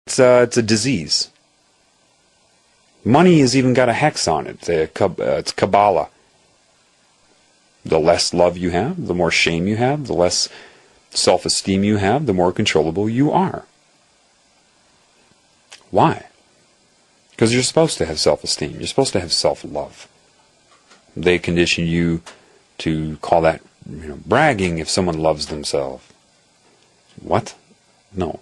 It's a disease. Money has even got a hex on it. It's Kabbalah. The less love you have, the more shame you have, the less self-esteem you have, the more controllable you are. Why? Because you're supposed to have self-esteem. You're supposed to have self-love. They condition you to call that, bragging if someone loves themselves. What? No.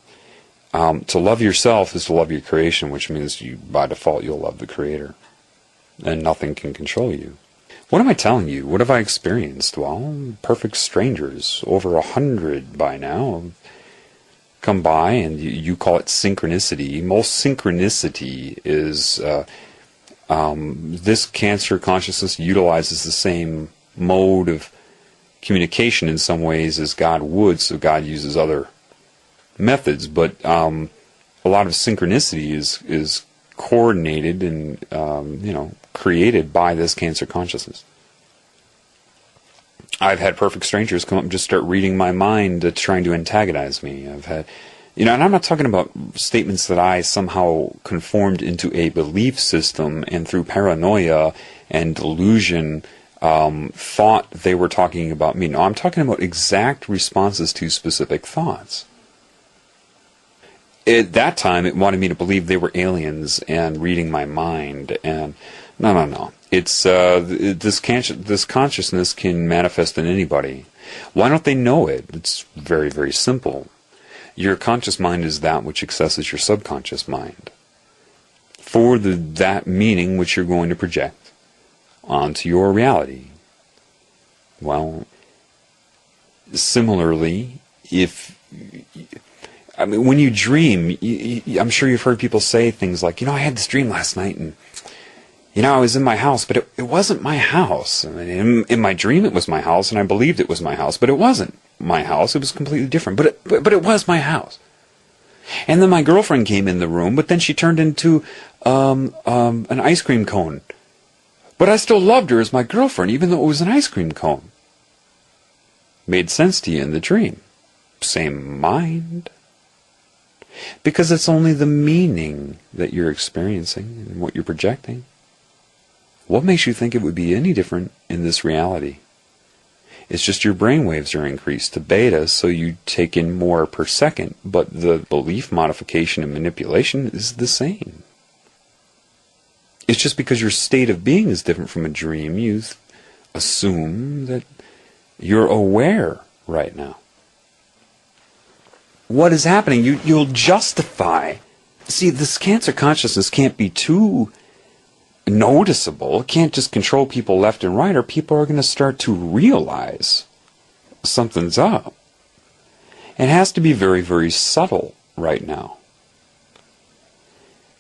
To love yourself is to love your creation, which means by default you'll love the Creator. And nothing can control you. What am I telling you? What have I experienced? Well, perfect strangers, over 100 by now, come by, and you call it synchronicity. Most synchronicity is this cancer consciousness utilizes the same mode of communication in some ways as God would, so God uses other methods, but a lot of synchronicity is coordinated and created by this cancer consciousness. I've had perfect strangers come up and just start reading my mind, trying to antagonize me. I've had, and I'm not talking about statements that I somehow conformed into a belief system and through paranoia and delusion thought they were talking about me. No, I'm talking about exact responses to specific thoughts. At that time, it wanted me to believe they were aliens and reading my mind. And no. It's this consciousness can manifest in anybody. Why don't they know it? It's very, very simple. Your conscious mind is that which accesses your subconscious mind for that meaning which you're going to project onto your reality. Well, similarly, when you dream, I'm sure you've heard people say things like, I had this dream last night, and I was in my house, but it wasn't my house. I mean, in my dream, it was my house, and I believed it was my house, but it wasn't my house. It was completely different, but it was my house. And then my girlfriend came in the room, but then she turned into an ice cream cone. But I still loved her as my girlfriend, even though it was an ice cream cone. Made sense to you in the dream. Same mind. Because it's only the meaning that you're experiencing and what you're projecting. What makes you think it would be any different in this reality? It's just your brainwaves are increased to beta, so you take in more per second, but the belief modification and manipulation is the same. It's just because your state of being is different from a dream, you assume that you're aware right now. What is happening? You'll justify. See, this cancer consciousness can't be too noticeable. It can't just control people left and right, or people are going to start to realize something's up. It has to be very, very subtle right now.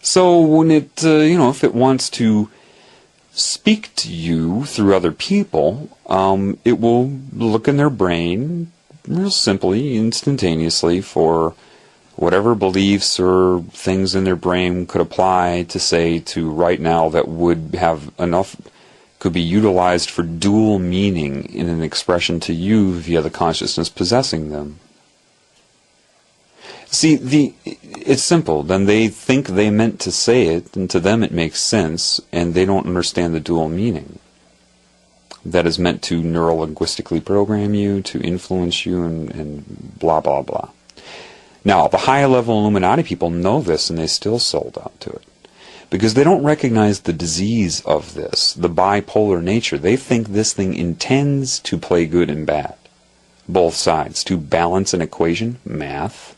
So when it, if it wants to speak to you through other people, it will look in their brain real simply, instantaneously, for whatever beliefs or things in their brain could apply to say to right now that would have enough, could be utilized for dual meaning in an expression to you via the consciousness possessing them. See, it's simple. Then they think they meant to say it, and to them it makes sense, and they don't understand the dual meaning. That is meant to neuro-linguistically program you, to influence you, and blah, blah, blah. Now, the high-level Illuminati people know this, and they still sold out to it. Because they don't recognize the disease of this, the bipolar nature. They think this thing intends to play good and bad. Both sides. To balance an equation, math.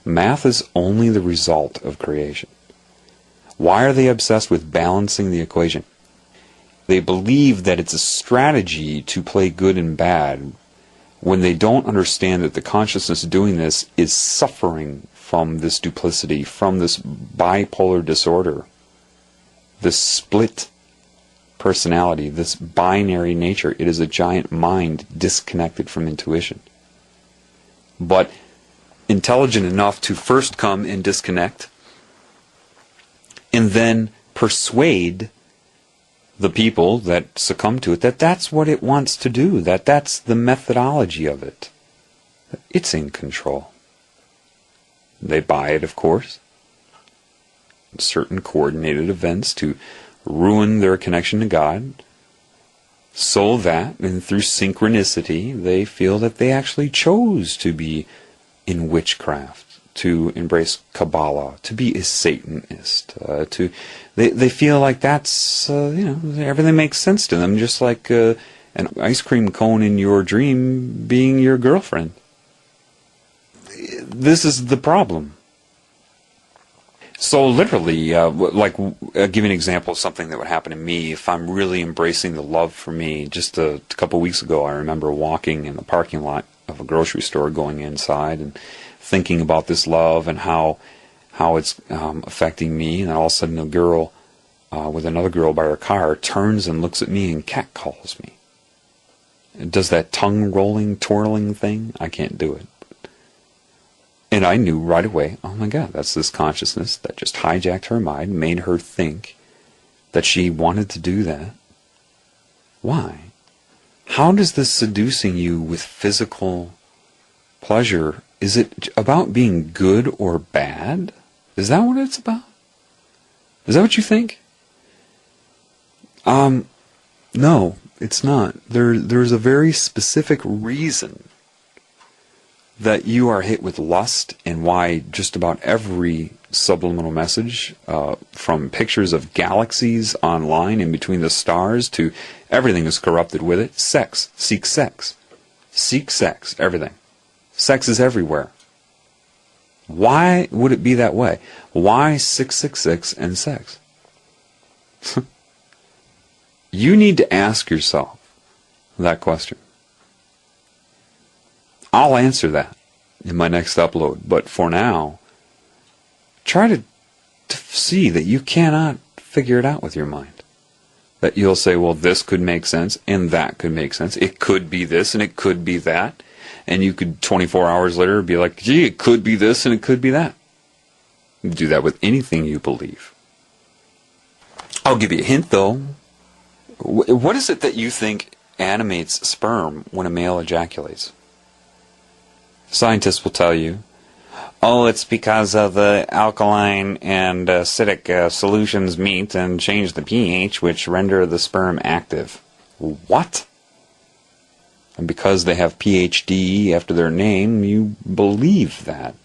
Math is only the result of creation. Why are they obsessed with balancing the equation? They believe that it's a strategy to play good and bad when they don't understand that the consciousness doing this is suffering from this duplicity, from this bipolar disorder, this split personality, this binary nature. It is a giant mind disconnected from intuition. But intelligent enough to first come and disconnect, and then persuade the people that succumb to it that that's what it wants to do, that that's the methodology of it. It's in control. They buy it, of course. certain coordinated events to ruin their connection to God, so that, and through synchronicity, they feel that they actually chose to be in witchcraft, to embrace Kabbalah, to be a Satanist, they feel like that's, everything makes sense to them, just like an ice cream cone in your dream being your girlfriend. This is the problem. So literally, give you an example of something that would happen to me if I'm really embracing the love for me. Just a couple weeks ago, I remember walking in the parking lot of a grocery store, going inside and thinking about this love and how it's affecting me. And then all of a sudden, a girl with another girl by her car turns and looks at me and catcalls me. It does that tongue-rolling, twirling thing. I can't do it. And I knew right away, oh my God, that's this consciousness that just hijacked her mind, made her think that she wanted to do that. Why? How does this seducing you with physical pleasure, is it about being good or bad? Is that what it's about? Is that what you think? No, it's not. There's a very specific reason that you are hit with lust, and why just about every subliminal message, from pictures of galaxies online in between the stars to everything is corrupted with it. Sex. Seek sex. Seek sex. Everything. Sex is everywhere. Why would it be that way? Why 666 and sex? You need to ask yourself that question. I'll answer that in my next upload, but for now, try to see that you cannot figure it out with your mind. That you'll say, well, this could make sense, and that could make sense. It could be this, and it could be that. And you could, 24 hours later, be like, gee, it could be this, and it could be that. You do that with anything you believe. I'll give you a hint, though. What is it that you think animates sperm when a male ejaculates? Scientists will tell you, oh, it's because of the alkaline and acidic solutions meet and change the pH, which render the sperm active. What? And because they have PhD after their name, you believe that.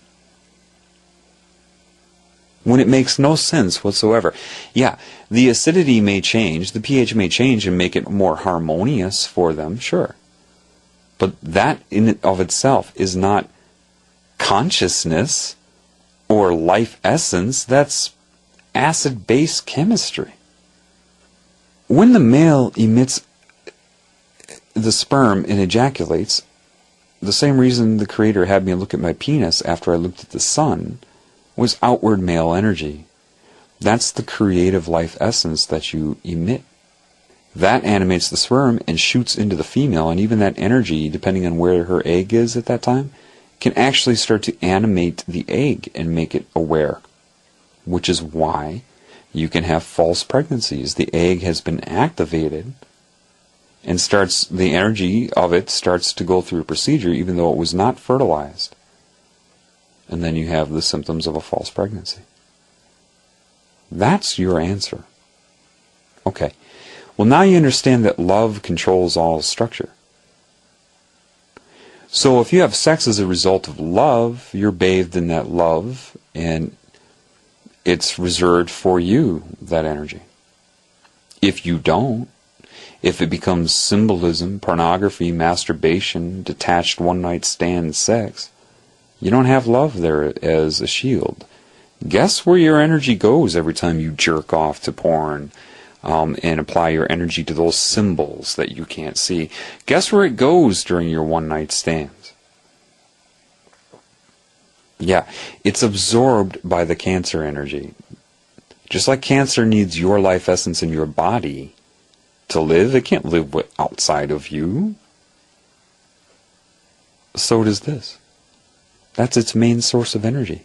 When it makes no sense whatsoever. Yeah, the acidity may change, the pH may change and make it more harmonious for them, sure. But that in and of itself is not consciousness or life essence. That's acid-base chemistry. When the male emits the sperm and ejaculates, the same reason the Creator had me look at my penis after I looked at the sun was outward male energy. That's the creative life essence that you emit. That animates the sperm and shoots into the female, and even that energy, depending on where her egg is at that time, can actually start to animate the egg and make it aware. Which is why you can have false pregnancies. The egg has been activated, and the energy of it starts to go through a procedure even though it was not fertilized. And then you have the symptoms of a false pregnancy. That's your answer. Okay. Well, now you understand that love controls all structure. So if you have sex as a result of love, you're bathed in that love, and it's reserved for you, that energy. If you don't, if it becomes symbolism, pornography, masturbation, detached one-night stand sex, you don't have love there as a shield. Guess where your energy goes every time you jerk off to porn? And apply your energy to those symbols that you can't see. Guess where it goes during your one-night stands? Yeah, it's absorbed by the Cancer energy. Just like Cancer needs your life essence in your body to live, it can't live outside of you. So does this. That's its main source of energy.